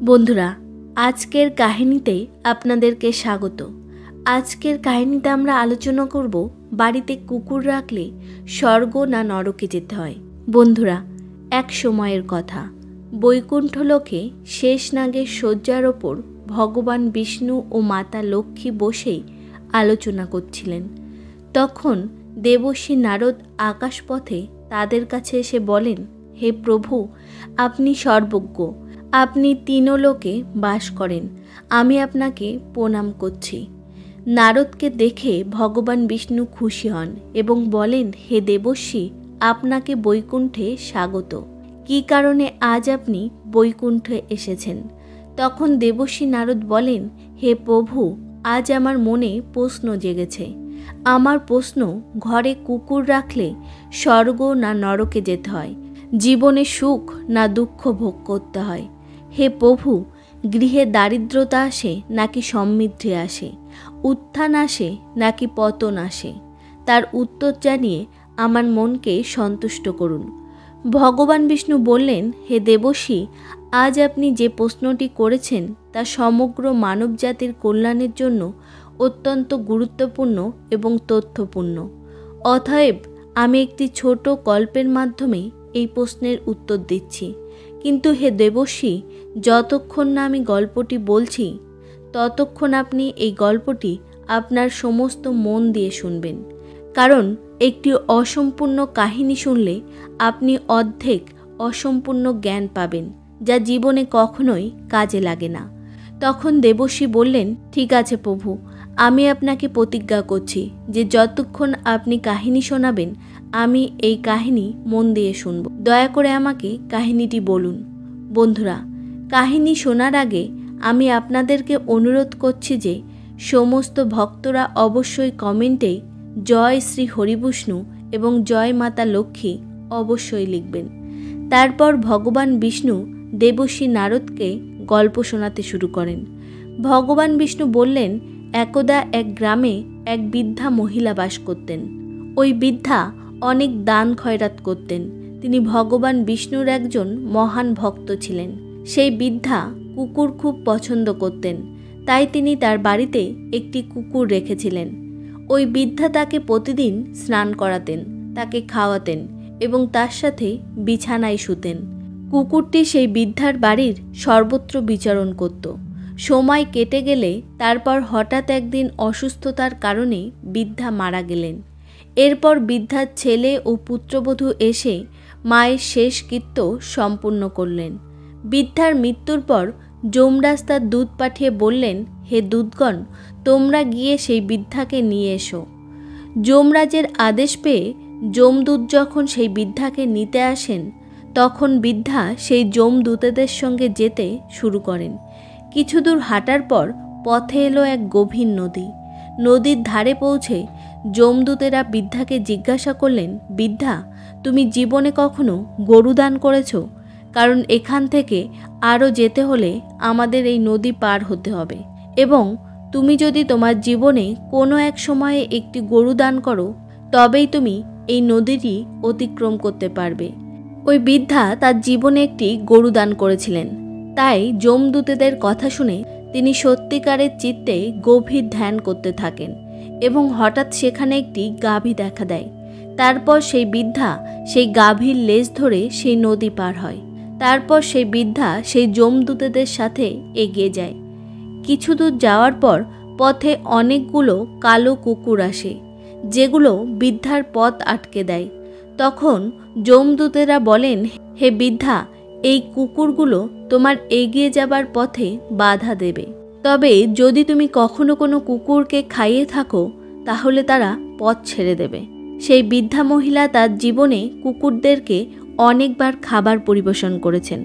বন্ধুরা, আজকের কাহিনীতে আপনাদেরকে স্বাগত। আজকের কাহিনীতে আমরা আলোচনা করব বাড়িতে কুকুর রাখলে স্বর্গ না নরকে যেতে হয়। বন্ধুরা, এক সময়ের কথা, বৈকুণ্ঠ লোকে শেষ নাগের শয্যার ওপর ভগবান বিষ্ণু ও মাতা লক্ষ্মী বসেই আলোচনা করছিলেন। তখন দেবর্ষি নারদ আকাশপথে তাদের কাছে এসে বলেন, হে প্রভু, আপনি সর্বজ্ঞ, আপনি তিনলোকে বাস করেন, আমি আপনাকে প্রণাম করছি। নারদকে দেখে ভগবান বিষ্ণু খুশি হন এবং বলেন, হে দেবর্ষি, আপনাকে বৈকুণ্ঠে স্বাগত। কী কারণে আজ আপনি বৈকুণ্ঠে এসেছেন? তখন দেবর্ষি নারদ বলেন, হে প্রভু, আজ আমার মনে প্রশ্ন জেগেছে। আমার প্রশ্ন, ঘরে কুকুর রাখলে স্বর্গ না নরকে যেতে হয়, জীবনে সুখ না দুঃখ ভোগ করতে হয়? হে প্রভু, গৃহে দারিদ্রতা আসে নাকি সমৃদ্ধি আসে, উত্থান আসে নাকি পতন আসে? তার উত্তর জানিয়ে আমার মনকে সন্তুষ্ট করুন। ভগবান বিষ্ণু বললেন, হে দেবর্ষি, আজ আপনি যে প্রশ্নটি করেছেন তা সমগ্র মানবজাতির কল্যাণের জন্য অত্যন্ত গুরুত্বপূর্ণ এবং তথ্যপূর্ণ। অতএব আমি একটি ছোট গল্পের মাধ্যমে এই প্রশ্নের উত্তর দিচ্ছি। কিন্তু হে দেবর্ষি, যতক্ষণ না আমি গল্পটি বলছি ততক্ষণ আপনি এই গল্পটি আপনার সমস্ত মন দিয়ে শুনবেন। কারণ একটি অসম্পূর্ণ কাহিনী শুনলে আপনি অর্ধেক অসম্পূর্ণ জ্ঞান পাবেন, যা জীবনে কখনোই কাজে লাগে না। তখন দেবর্ষি বললেন, ঠিক আছে প্রভু, আমি আপনাকে প্রতিজ্ঞা করছি যে যতক্ষণ আপনি কাহিনী শোনাবেন আমি এই কাহিনী মন দিয়ে শুনব। দয়া করে আমাকে কাহিনীটি বলুন। বন্ধুরা, কাহিনী শোনার আগে আমি আপনাদেরকে অনুরোধ করছি যে সমস্ত ভক্তরা অবশ্যই কমেন্টে জয় শ্রী হরিবিষ্ণু এবং জয় মাতা লক্ষ্মী অবশ্যই লিখবেন। তারপর ভগবান বিষ্ণু দেবর্ষি নারদকে গল্প শোনাতে শুরু করেন। ভগবান বিষ্ণু বললেন, একদা এক গ্রামে এক বৃদ্ধা মহিলা বাস করতেন। ওই বৃদ্ধা অনেক দান খয়রাত করতেন। তিনি ভগবান বিষ্ণুর একজন মহান ভক্ত ছিলেন। সেই বৃদ্ধা কুকুর খুব পছন্দ করতেন, তাই তিনি তার বাড়িতে একটি কুকুর রেখেছিলেন। ওই বৃদ্ধা তাকে প্রতিদিন স্নান করাতেন, তাকে খাওয়াতেন এবং তার সাথে বিছানায় শুতেন। কুকুরটি সেই বৃদ্ধার বাড়ির সর্বত্র বিচরণ করত। সময় কেটে গেলে তারপর হঠাৎ একদিন অসুস্থতার কারণে বৃদ্ধা মারা গেলেন। এরপর বৃদ্ধার ছেলে ও পুত্রবধূ এসে মায়ের শেষকৃত্য সম্পূর্ণ করলেন। বৃদ্ধার মৃত্যুর পর যমরাজ তার দূত পাঠিয়ে বললেন, হে দূতগণ, তোমরা গিয়ে সেই বৃদ্ধাকে নিয়ে এসো। যমরাজের আদেশ পেয়ে যমদূত যখন সেই বৃদ্ধাকে নিতে আসেন তখন বৃদ্ধা সেই যমদূতেদের সঙ্গে যেতে শুরু করেন। কিছু দূর হাঁটার পর পথে এলো এক গভীর নদী। নদীর ধারে পৌঁছে যমদূতেরা বৃদ্ধাকে জিজ্ঞাসা করলেন, বৃদ্ধা, তুমি জীবনে কখনো গরু দান করেছ? কারণ এখান থেকে আরও যেতে হলে আমাদের এই নদী পার হতে হবে, এবং তুমি যদি তোমার জীবনে কোনো এক সময়ে একটি গরু দান করো তবেই তুমি এই নদীটি অতিক্রম করতে পারবে। ওই বৃদ্ধা তার জীবনে একটি গরু দান করেছিলেন। তাই যমদূতেদের কথা শুনে তিনি সত্যিকারের চিত্তে গভীর ধ্যান করতে থাকেন এবং হঠাৎ সেখানে একটি গাভী দেখা দেয়। তারপর সেই বৃদ্ধা সেই গাভীর লেজ ধরে সেই নদী পার হয়। তারপর সেই বৃদ্ধা সেই যমদূতেদের সাথে এগিয়ে যায়। কিছু দূর যাওয়ার পর পথে অনেকগুলো কালো কুকুর আসে, যেগুলো বৃদ্ধার পথ আটকে দেয়। তখন যমদূতেরা বলেন, হে বৃদ্ধা, এই কুকুরগুলো তোমার এগিয়ে যাবার পথে বাধা দেবে। তবে যদি তুমি কখনো কোনো কুকুরকে খাইয়ে থাকো তাহলে তারা পথ ছেড়ে দেবে। সেই বৃদ্ধা মহিলা তার জীবনে কুকুরদেরকে অনেকবার খাবার পরিবেশন করেছেন।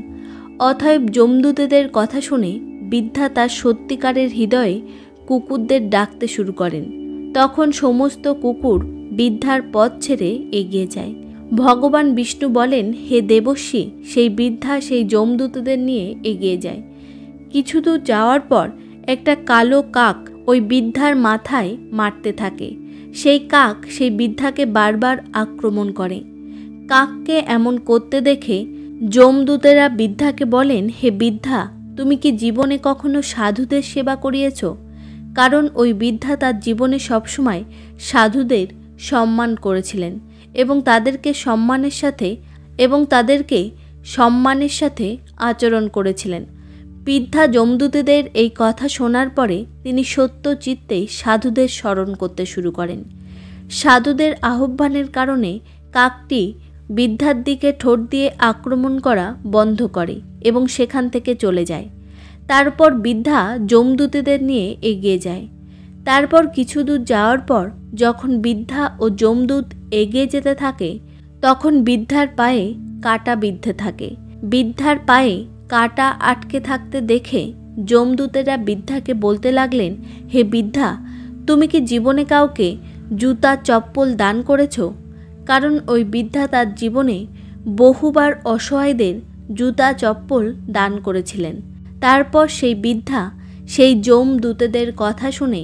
অতএব যমদূতেদের কথা শুনে বৃদ্ধা তার সত্যিকারের হৃদয়ে কুকুরদের ডাকতে শুরু করেন। তখন সমস্ত কুকুর বৃদ্ধার পথ ছেড়ে এগিয়ে যায়। ভগবান বিষ্ণু বলেন, হে দেবর্ষি, সেই বৃদ্ধা সেই যমদূতদের নিয়ে এগিয়ে যায়। কিছু দূর যাওয়ার পর একটা কালো কাক ওই বৃদ্ধার মাথায় মারতে থাকে। সেই কাক সেই বৃদ্ধাকে বারবার আক্রমণ করে। কাককে এমন করতে দেখে যমদূতেরা বৃদ্ধাকে বলেন, হে বৃদ্ধা, তুমি কি জীবনে কখনো সাধুদের সেবা করিয়েছ? কারণ ওই বৃদ্ধা তার জীবনে সবসময় সাধুদের সম্মান করেছিলেন এবং তাদেরকে সম্মানের সাথে আচরণ করেছিলেন। বৃদ্ধা যমদূতেদের এই কথা শোনার পরে তিনি সত্য চিত্তে সাধুদের স্মরণ করতে শুরু করেন। সাধুদের আহ্বানের কারণে কাকটি বৃদ্ধার দিকে ঠোঁট দিয়ে আক্রমণ করা বন্ধ করে এবং সেখান থেকে চলে যায়। তারপর বৃদ্ধা যমদূতেদের নিয়ে এগিয়ে যায়। তারপর কিছু দূর যাওয়ার পর যখন বৃদ্ধা ও যমদূত এগিয়ে যেতে থাকে, তখন বৃদ্ধার পায়ে কাঁটা বিঁধতে থাকে। বৃদ্ধার পায়ে কাঁটা আটকে থাকতে দেখে যমদূতেরা বৃদ্ধাকে বলতে লাগলেন, হে বৃদ্ধা, তুমি কি জীবনে কাউকে জুতা চপ্পল দান করেছ? কারণ ওই বৃদ্ধা তার জীবনে বহুবার অসহায়দের জুতা চপ্পল দান করেছিলেন। তারপর সেই বৃদ্ধা সেই যমদূতেদের কথা শুনে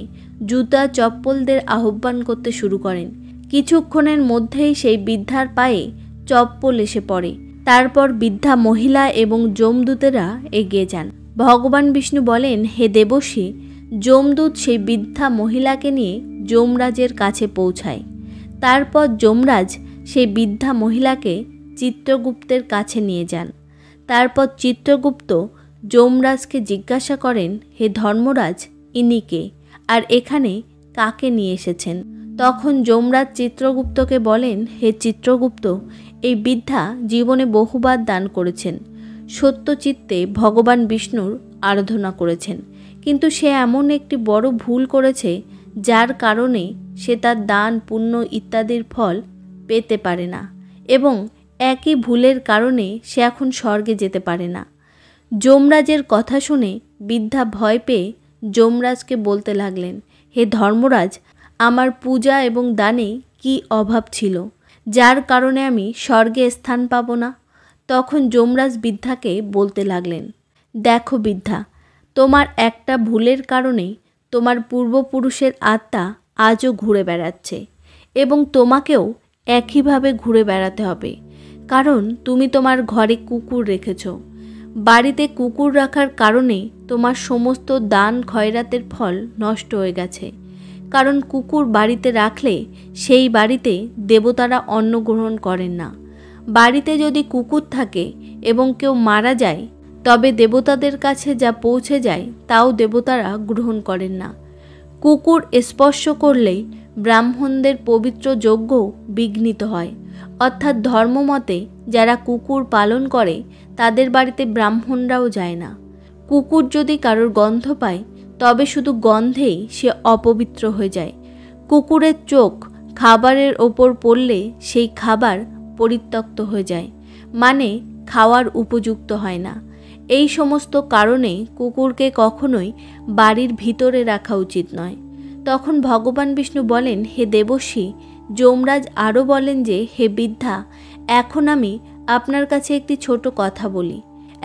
জুতা চপ্পলদের আহ্বান করতে শুরু করেন। কিছুক্ষণের মধ্যেই সেই বৃদ্ধার পায়ে চপ্পল এসে পড়ে। তারপর বৃদ্ধা মহিলা এবং যমদূতেরা এগিয়ে যান। ভগবান বিষ্ণু বলেন, হে দেবর্ষি, যমদূত সেই বৃদ্ধা মহিলাকে নিয়ে যমরাজের কাছে পৌঁছায়। তারপর যমরাজ সেই বৃদ্ধা মহিলাকে চিত্রগুপ্তের কাছে নিয়ে যান। তারপর চিত্রগুপ্ত যমরাজকে জিজ্ঞাসা করেন, হে ধর্মরাজ, ইনি কে, আর এখানে কাকে নিয়ে এসেছেন? তখন যমরাজ চিত্রগুপ্তকে বলেন, হে চিত্রগুপ্ত, এই বৃদ্ধা জীবনে বহুবার দান করেছেন, সত্যচিত্তে ভগবান বিষ্ণুর আরাধনা করেছেন, কিন্তু সে এমন একটি বড় ভুল করেছে যার কারণে সে তার দান পুণ্য ইত্যাদির ফল পেতে পারে না এবং একই ভুলের কারণে সে এখন স্বর্গে যেতে পারে না। যমরাজের কথা শুনে বৃদ্ধা ভয় পেয়ে যমরাজকে বলতে লাগলেন, হে ধর্মরাজ, আমার পূজা এবং দানে কি অভাব ছিল যার কারণে আমি স্বর্গে স্থান পাব না? তখন যমরাজ বৃদ্ধাকে বলতে লাগলেন, দেখো বৃদ্ধা, তোমার একটা ভুলের কারণে তোমার পূর্বপুরুষের আত্মা আজও ঘুরে বেড়াচ্ছে এবং তোমাকেও একইভাবে ঘুরে বেড়াতে হবে, কারণ তুমি তোমার ঘরে কুকুর রেখেছ। বাড়িতে কুকুর রাখার কারণে তোমার সমস্ত দান খয়রাতের ফল নষ্ট হয়ে গেছে। কারণ কুকুর বাড়িতে রাখলে সেই বাড়িতে দেবতারা অন্ন গ্রহণ করেন না। বাড়িতে যদি কুকুর থাকে এবং কেউ মারা যায়, তবে দেবতাদের কাছে যা পৌঁছে যায় তাও দেবতারা গ্রহণ করেন না। কুকুর স্পর্শ করলে ব্রাহ্মণদের পবিত্র যজ্ঞ বিঘ্নিত হয়। অর্থাৎ ধর্মমতে যারা কুকুর পালন করে তাদের বাড়িতে ব্রাহ্মণরাও যায় না। কুকুর যদি কারোর গন্ধ পায়, তবে শুধু গন্ধেই সে অপবিত্র হয়ে যায়। কুকুরের চোখ খাবারের ওপর পড়লে সেই খাবার পরিত্যক্ত হয়ে যায়, মানে খাওয়ার উপযুক্ত হয় না। এই সমস্ত কারণে কুকুরকে কখনোই বাড়ির ভিতরে রাখা উচিত নয়। তখন ভগবান বিষ্ণু বলেন, হে দেবর্ষি, যমরাজ আরও বলেন যে, হে বৃদ্ধা, এখন আমি আপনার কাছে একটি ছোট কথা বলি।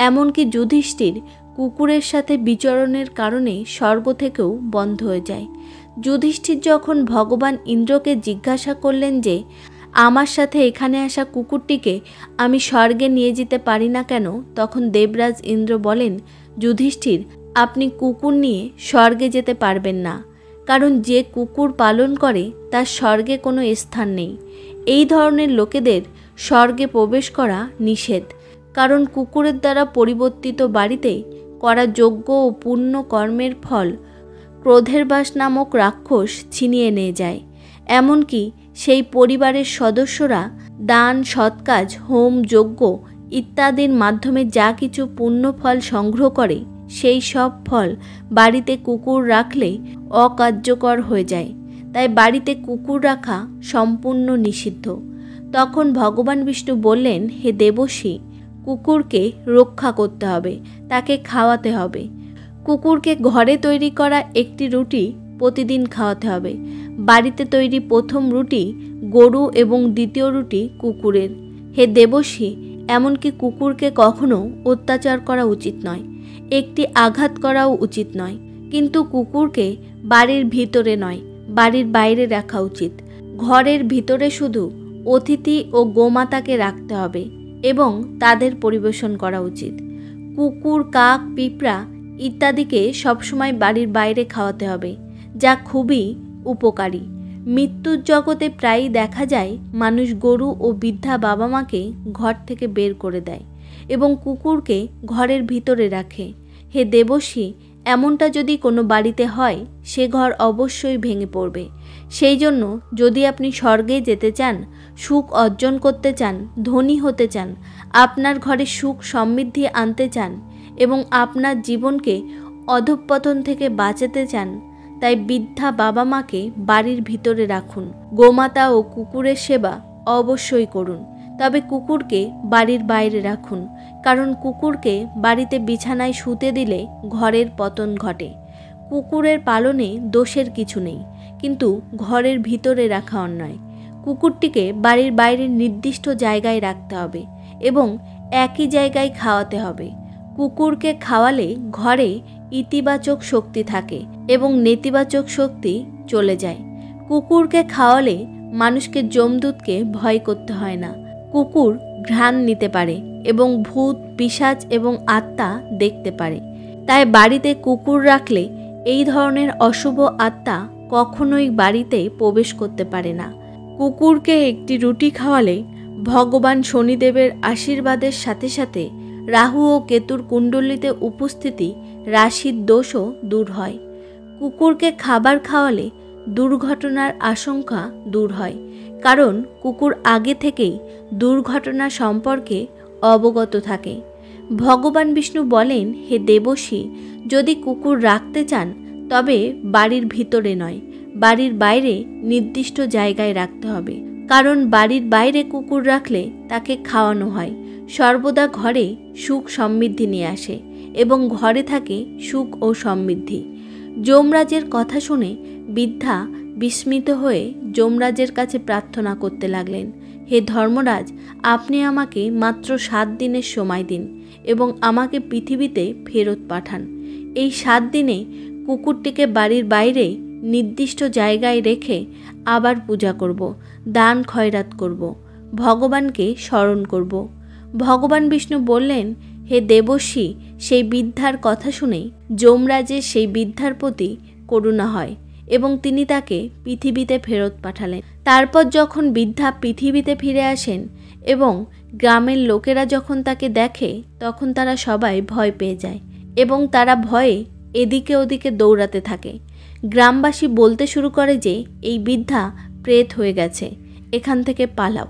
এমনকি যুধিষ্ঠির কুকুরের সাথে বিচরণের কারণে স্বর্গ থেকেও বন্ধ হয়ে যায়। যুধিষ্ঠির যখন ভগবান ইন্দ্রকে জিজ্ঞাসা করলেন যে, আমার সাথে এখানে আসা কুকুরটিকে আমি স্বর্গে নিয়ে যেতে পারি না কেন, তখন দেবরাজ ইন্দ্র বলেন, যুধিষ্ঠির, আপনি কুকুর নিয়ে স্বর্গে যেতে পারবেন না, কারণ যে কুকুর পালন করে তার স্বর্গে কোনো স্থান নেই। এই ধরনের লোকেদের স্বর্গে প্রবেশ করা নিষেধ, কারণ কুকুরের দ্বারা পরিবর্তিত বাড়িতে করা যজ্ঞ ও পুণ্য কর্মের ফল ক্রোধের বাস নামক রাক্ষস ছিনিয়ে নিয়ে যায়। এমনকি সেই পরিবারের সদস্যরা দান, সৎকাজ, হোম, যজ্ঞ ইত্যাদির মাধ্যমে যা কিছু পুণ্য ফল সংগ্রহ করে, সেই সব ফল বাড়িতে কুকুর রাখলে অকার্যকর হয়ে যায়। তাই বাড়িতে কুকুর রাখা সম্পূর্ণ নিষিদ্ধ। তখন ভগবান বিষ্ণু বললেন, হে দেবর্ষি, কুকুরকে রক্ষা করতে হবে, তাকে খাওয়াতে হবে। কুকুরকে ঘরে তৈরি করা একটি রুটি প্রতিদিন খাওয়াতে হবে। বাড়িতে তৈরি প্রথম রুটি গরু এবং দ্বিতীয় রুটি কুকুরের। হে দেবর্ষি, এমনকি কুকুরকে কখনো অত্যাচার করা উচিত নয়, একটি আঘাত করাও উচিত নয়। কিন্তু কুকুরকে বাড়ির ভিতরে নয়, বাড়ির বাইরে রাখা উচিত। ঘরের ভিতরে শুধু অতিথি ও গোমাতাকে রাখতে হবে এবং তাদের পরিবেশন করা উচিত। কুকুর, কাক, পিঁপড়া ইত্যাদিকে সবসময় বাড়ির বাইরে খাওয়াতে হবে, যা খুবই উপকারী। মৃত্যুর জগতে প্রায়ই দেখা যায় মানুষ গরু ও বৃদ্ধা বাবা মাকে ঘর থেকে বের করে দেয় এবং কুকুরকে ঘরের ভিতরে রাখে। হে দেবশ্রী, এমনটা যদি কোনো বাড়িতে হয়, সে ঘর অবশ্যই ভেঙে পড়বে। সেই জন্য যদি আপনি স্বর্গে যেতে চান, সুখ অর্জন করতে চান, ধনী হতে চান, আপনার ঘরে সুখ সমৃদ্ধি আনতে চান এবং আপনার জীবনকে অধঃপতন থেকে বাঁচাতে চান, তাই বৃদ্ধা বাবা মাকে বাড়ির ভিতরে রাখুন। গোমাতা ও কুকুরের সেবা অবশ্যই করুন, তবে কুকুরকে বাড়ির বাইরে রাখুন, কারণ কুকুরকে বাড়িতে বিছানায় শুতে দিলে ঘরের পতন ঘটে। কুকুরের পালনে দোষের কিছু নেই, কিন্তু ঘরের ভিতরে রাখা অন্যায়। কুকুরটিকে বাড়ির বাইরে নির্দিষ্ট জায়গায় রাখতে হবে এবং একই জায়গায় খাওয়াতে হবে। কুকুরকে খাওয়ালে ঘরে ইতিবাচক শক্তি থাকে এবং নেতিবাচক শক্তি চলে যায়। কুকুরকে খাওয়ালে মানুষকে যমদূতকে ভয় করতে হয় না। কুকুর ঘ্রাণ নিতে পারে এবং ভূত, পিশাচ এবং আত্মা দেখতে পারে। তাই বাড়িতে কুকুর রাখলে এই ধরনের অশুভ আত্মা কখনোই বাড়িতে প্রবেশ করতে পারে না। কুকুরকে একটি রুটি খাওয়ালে ভগবান শনিদেবের আশীর্বাদের সাথে সাথে রাহু ও কেতুর কুণ্ডলিতে উপস্থিতি রাশির দোষও দূর হয়। কুকুরকে খাবার খাওয়ালে দুর্ঘটনার আশঙ্কা দূর হয়, কারণ কুকুর আগে থেকেই দুর্ঘটনা সম্পর্কে অবগত থাকে। ভগবান বিষ্ণু বলেন, হে দেবশ্রী, যদি কুকুর রাখতে চান তবে বাড়ির ভিতরে নয়, বাড়ির বাইরে নির্দিষ্ট জায়গায় রাখতে হবে, কারণ বাড়ির বাইরে কুকুর রাখলে তাকে খাওয়ানো হয়, সর্বদা ঘরে সুখ সমৃদ্ধি নিয়ে আসে এবং ঘরে থাকে সুখ ও সমৃদ্ধি। যমরাজের কথা শুনে বৃদ্ধা বিস্মিত হয়ে যমরাজের কাছে প্রার্থনা করতে লাগলেন, হে ধর্মরাজ, আপনি আমাকে মাত্র 7 দিনের সময় দিন এবং আমাকে পৃথিবীতে ফেরত পাঠান। এই 7 দিনে কুকুরটিকে বাড়ির বাইরে নির্দিষ্ট জায়গায় রেখে আবার পূজা করব, দান খয়রাত করব, ভগবানকে স্মরণ করব। ভগবান বিষ্ণু বললেন, হে দেবশ্রী, সেই বৃদ্ধার কথা শুনে যমরাজের সেই বৃদ্ধার প্রতি করুণা হয় এবং তিনি তাকে পৃথিবীতে ফেরত পাঠালেন। তারপর যখন বৃদ্ধা পৃথিবীতে ফিরে আসেন এবং গ্রামের লোকেরা যখন তাকে দেখে, তখন তারা সবাই ভয় পেয়ে যায় এবং তারা ভয়ে এদিকে ওদিকে দৌড়াতে থাকে। গ্রামবাসী বলতে শুরু করে যে এই বৃদ্ধা প্রেত হয়ে গেছে, এখান থেকে পালাও।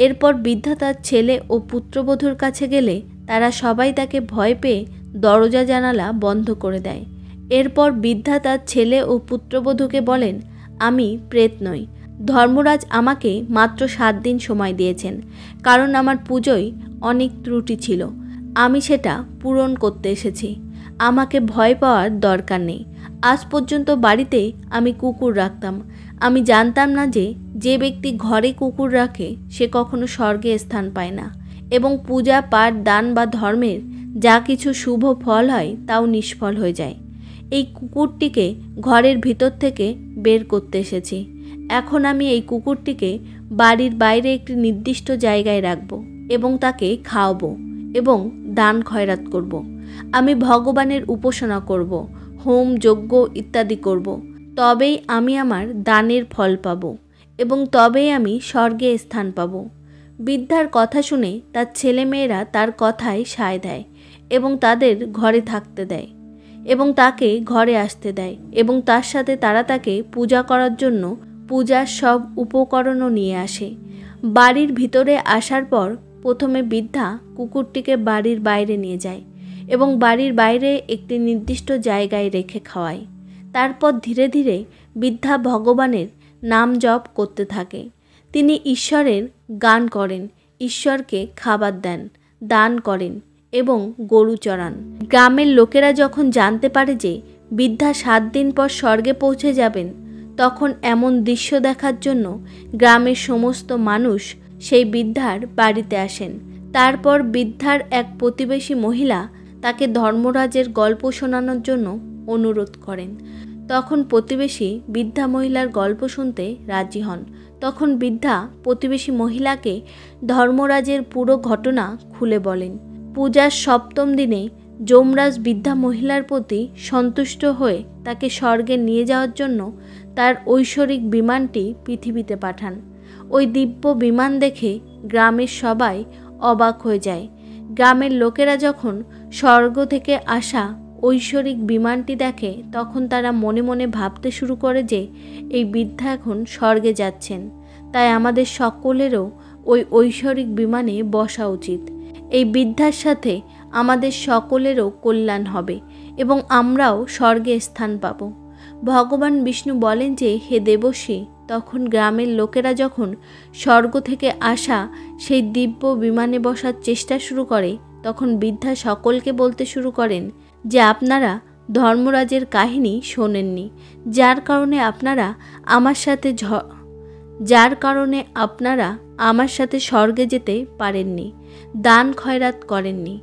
এরপর বৃদ্ধা তার ছেলে ও পুত্রবধূর কাছে গেলে তারা সবাই তাকে ভয় পেয়ে দরজা জানালা বন্ধ করে দেয়। এরপর বৃদ্ধা তার ছেলে ও পুত্রবধূকে বলেন, আমি প্রেত নই, ধর্মরাজ আমাকে মাত্র 7 দিন সময় দিয়েছেন, কারণ আমার পুজোয় অনেক ত্রুটি ছিল, আমি সেটা পূরণ করতে এসেছি। আমাকে ভয় পাওয়ার দরকার নেই। আজ পর্যন্ত বাড়িতে আমি কুকুর রাখতাম, আমি জানতাম না যে যে ব্যক্তি ঘরে কুকুর রাখে সে কখনো স্বর্গে স্থান পায় না এবং পূজা, পাঠ, দান বা ধর্মের যা কিছু শুভ ফল হয় তাও নিষ্ফল হয়ে যায়। এই কুকুরটিকে ঘরের ভিতর থেকে বের করতে এসেছি। এখন আমি এই কুকুরটিকে বাড়ির বাইরে একটি নির্দিষ্ট জায়গায় রাখব এবং তাকে খাওয়াবো এবং দান খয়রাত করব। আমি ভগবানের উপাসনা করব, হোম, যজ্ঞ ইত্যাদি করব। তবেই আমি আমার দানের ফল পাব এবং তবেই আমি স্বর্গে স্থান পাব। বৃদ্ধার কথা শুনে তার ছেলেমেয়েরা তার কথায় সায় দেয় এবং তাদের ঘরে থাকতে দেয় এবং তাকে ঘরে আসতে দেয় এবং তার সাথে তারা তাকে পূজা করার জন্য পূজার সব উপকরণও নিয়ে আসে। বাড়ির ভিতরে আসার পর প্রথমে বৃদ্ধা কুকুরটিকে বাড়ির বাইরে নিয়ে যায় এবং বাড়ির বাইরে একটি নির্দিষ্ট জায়গায় রেখে খাওয়ায়। তারপর ধীরে ধীরে বৃদ্ধা ভগবানের নাম জপ করতে থাকে। তিনি ঈশ্বরের গান করেন, ঈশ্বরকে খাবার দেন, দান করেন এবং গরু চড়ান। গ্রামের লোকেরা যখন জানতে পারে যে বৃদ্ধা 7 দিন পর স্বর্গে পৌঁছে যাবেন, তখন এমন দৃশ্য দেখার জন্য গ্রামের সমস্ত মানুষ সেই বৃদ্ধার বাড়িতে আসেন। তারপর বৃদ্ধার এক প্রতিবেশী মহিলা তাকে ধর্মরাজের গল্প শোনানোর জন্য অনুরোধ করেন। তখন প্রতিবেশী বৃদ্ধা মহিলার গল্প শুনতে রাজি হন। তখন বৃদ্ধা প্রতিবেশী মহিলাকে ধর্মরাজের পুরো ঘটনা খুলে বলেন। পূজার 7ম দিনে যমরাজ বৃদ্ধা মহিলার প্রতি সন্তুষ্ট হয়ে তাকে স্বর্গে নিয়ে যাওয়ার জন্য তার ঐশ্বরিক বিমানটি পৃথিবীতে পাঠান। ওই দিব্য বিমান দেখে গ্রামের সবাই অবাক হয়ে যায়। গ্রামের লোকেরা যখন স্বর্গ থেকে আসা ঐশ্বরিক বিমানটি দেখে তখন তারা মনে মনে ভাবতে শুরু করে যে এই বৃদ্ধা এখন স্বর্গে যাচ্ছেন, তাই আমাদের সকলেরও ওই ঐশ্বরিক বিমানে বসা উচিত। এই বৃদ্ধার সাথে আমাদের সকলেরও কল্যাণ হবে এবং আমরাও স্বর্গে স্থান পাব। ভগবান বিষ্ণু বলেন যে, হে দেবশ্রী, তখন গ্রামের লোকেরা যখন স্বর্গ থেকে আসা সেই দিব্য বিমানে বসার চেষ্টা শুরু করে তখন বৃদ্ধা সকলকে বলতে শুরু করেন যে আপনারা ধর্মরাজের কাহিনী শোনেননি, যার কারণে আপনারা আমার সাথে স্বর্গে যেতে পারেননি, দান খয়রাত করেননি,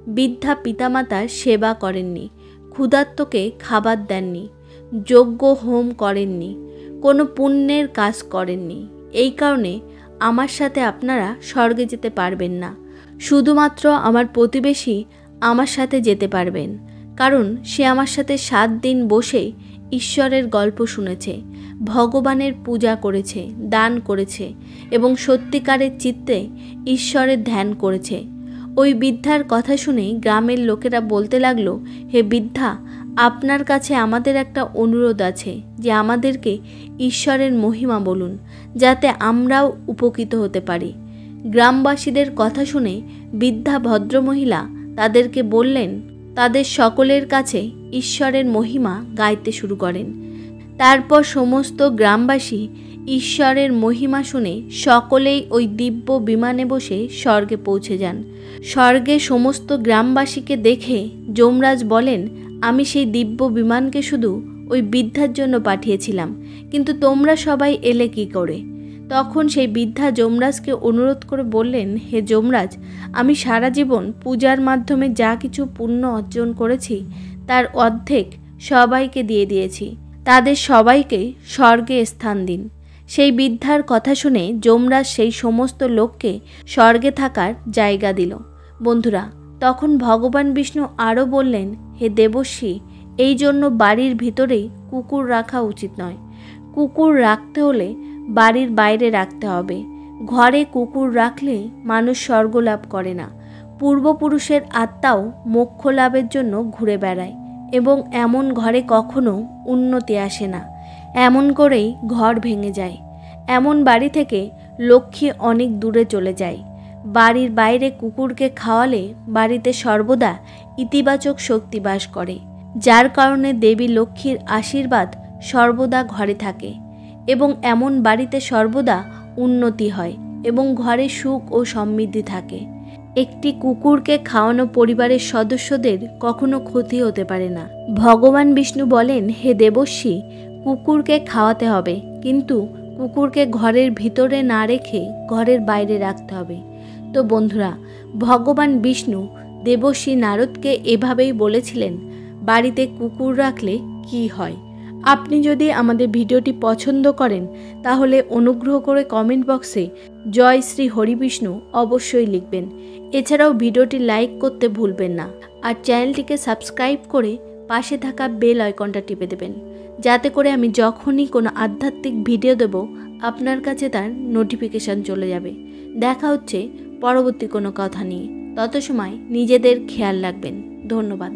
বৃদ্ধা পিতামাতার সেবা করেননি, ক্ষুধার্তকে খাবার দেননি, যজ্ঞ হোম করেননি, কোনো পুণ্যের কাজ করেননি। এই কারণে আমার সাথে আপনারা স্বর্গে যেতে পারবেন না। শুধুমাত্র আমার প্রতিবেশী আমার সাথে যেতে পারবেন, কারণ সে আমার সাথে 7 দিন বসে ঈশ্বরের গল্প শুনেছে, ভগবানের পূজা করেছে, দান করেছে এবং সত্যিকারের চিত্তে ঈশ্বরের ধ্যান করেছে। ওই বৃদ্ধার কথা শুনে গ্রামের লোকেরা বলতে লাগলো, হে বৃদ্ধা, আপনার কাছে আমাদের একটা অনুরোধ আছে যে আমাদেরকে ঈশ্বরের মহিমা বলুন, যাতে আমরাও উপকৃত হতে পারি। গ্রামবাসীদের কথা শুনে বৃদ্ধা ভদ্রমহিলা তাদেরকে বললেন, তাদের সকলের কাছে ঈশ্বরের মহিমা গাইতে শুরু করেন। তারপর সমস্ত গ্রামবাসী ঈশ্বরের মহিমা শুনে সকলেই ওই দিব্য বিমানে বসে স্বর্গে পৌঁছে যান। স্বর্গে সমস্ত গ্রামবাসীকে দেখে যমরাজ বলেন, আমি সেই দিব্য বিমানকে শুধু ওই বৃদ্ধার জন্য পাঠিয়েছিলাম, কিন্তু তোমরা সবাই এলে কি করে? তখন সেই বৃদ্ধা যমরাজকে অনুরোধ করে বললেন, হে যমরাজ, আমি সারা জীবন পূজার মাধ্যমে যা কিছু পুণ্য অর্জন করেছি তার অর্ধেক সবাইকে দিয়ে দিয়েছি, তাদের সবাইকে স্বর্গে স্থান দিন। সেই বৃদ্ধার কথা শুনে যমরাজ সেই সমস্ত লোককে স্বর্গে থাকার জায়গা দিল। বন্ধুরা, তখন ভগবান বিষ্ণু আরও বললেন, হে দেবশ্রী, এই জন্য বাড়ির ভিতরেই কুকুর রাখা উচিত নয়। কুকুর রাখতে হলে বাড়ির বাইরে রাখতে হবে। ঘরে কুকুর রাখলে মানুষ স্বর্গ লাভ করে না। পূর্বপুরুষের আত্মাও মোক্ষ লাভের জন্য ঘুরে বেড়ায় এবং এমন ঘরে কখনো উন্নতি আসে না। এমন করেই ঘর ভেঙে যায়। এমন বাড়ি থেকে লক্ষ্মী অনেক দূরে চলে যায়। বাড়ির বাইরে কুকুরকে খাওয়ালে বাড়িতে সর্বদা ইতিবাচক শক্তি বাস করে, যার কারণে দেবী লক্ষ্মীর আশীর্বাদ সর্বদা ঘরে থাকে এবং এমন বাড়িতে সর্বদা উন্নতি হয় এবং ঘরে সুখ ও সমৃদ্ধি থাকে। একটি কুকুরকে খাওয়ানো পরিবারের সদস্যদের কখনো ক্ষতি হতে পারে না। ভগবান বিষ্ণু বলেন, হে দেবশ্রী, কুকুরকে খাওয়াতে হবে, কিন্তু কুকুরকে ঘরের ভিতরে না রেখে ঘরের বাইরে রাখতে হবে। তো বন্ধুরা, ভগবান বিষ্ণু দেবশ্রী নারদকে এভাবেই বলেছিলেন বাড়িতে কুকুর রাখলে কি হয়। আপনি যদি আমাদের ভিডিওটি পছন্দ করেন তাহলে অনুগ্রহ করে কমেন্ট বক্সে জয় শ্রী হরিবিষ্ণু অবশ্যই লিখবেন। এছাড়াও ভিডিওটি লাইক করতে ভুলবেন না আর চ্যানেলটিকে সাবস্ক্রাইব করে পাশে থাকা বেল আইকনটা টিপে দেবেন, যাতে করে আমি যখনই কোনো আধ্যাত্মিক ভিডিও দেব আপনার কাছে তার নোটিফিকেশান চলে যাবে। দেখা হচ্ছে পরবর্তী কোনো কথা নিয়ে। তত সময় নিজেদের খেয়াল রাখবেন। ধন্যবাদ।